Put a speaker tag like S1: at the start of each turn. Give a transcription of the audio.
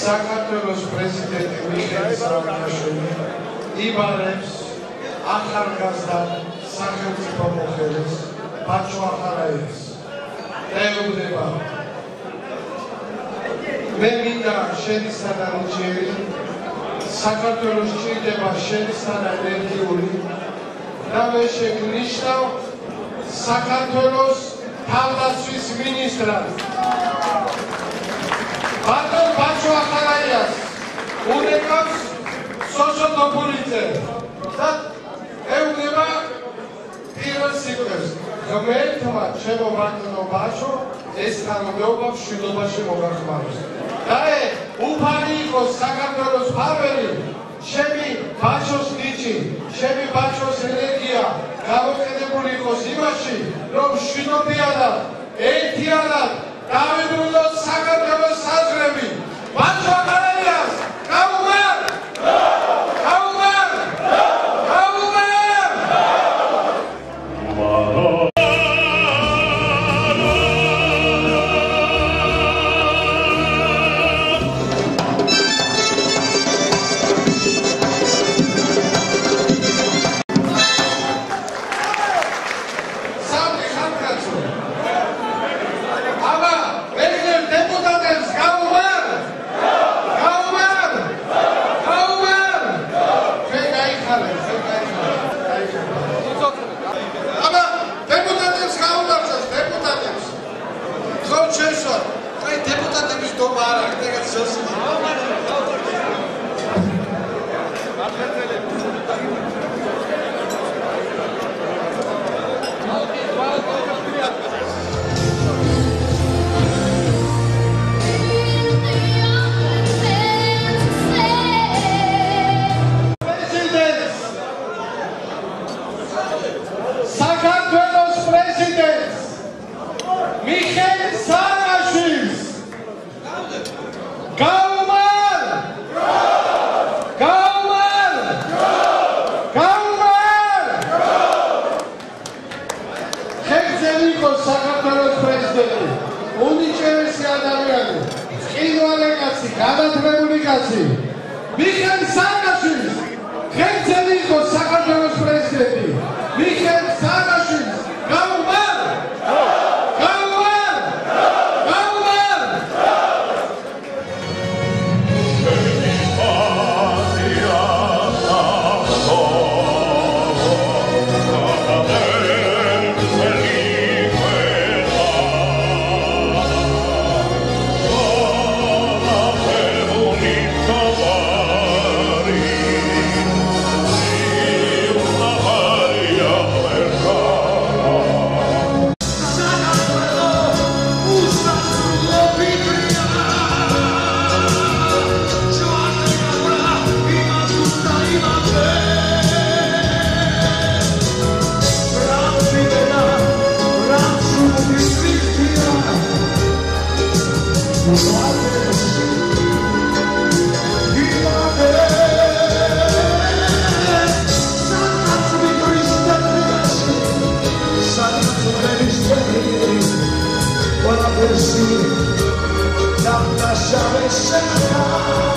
S1: საქართველოს პრეზიდენტი მიხეილ სააკაშვილი იბარებს ახალგაზრდა სახელმწიფო მოხელეს ბაჩო ახალაიას. ეუბნება მე მინდა შენისთან არჩევი საქართველოს ჭირდება შენისთან ენერგიული და მე შეგნიშნავ საქართველოს თავდაცვის მინისტრად ბატონ ბაჩო ახალაიას უნეკავს სოშო დოპულიძე და ეუბნება პირველ სიტყვებს ღმერთმა ჩემო ბატონო ბაჩო ეს თანამდებობა მშვიდობაში მოგახმაროს და უფალი იყოს საქართველოს ფარველი ჩემი ბაჩოს ნიჭი ჩემი ბაჩოს ენერგია გამოყენებული იყოს იმაში რომ მშვიდობიანად ერთიანად დავიბრუნოთ საქართველოს საზღვრები ბაჩო ახალაიას გაუმარ გაუმარ
S2: What I see, now I shall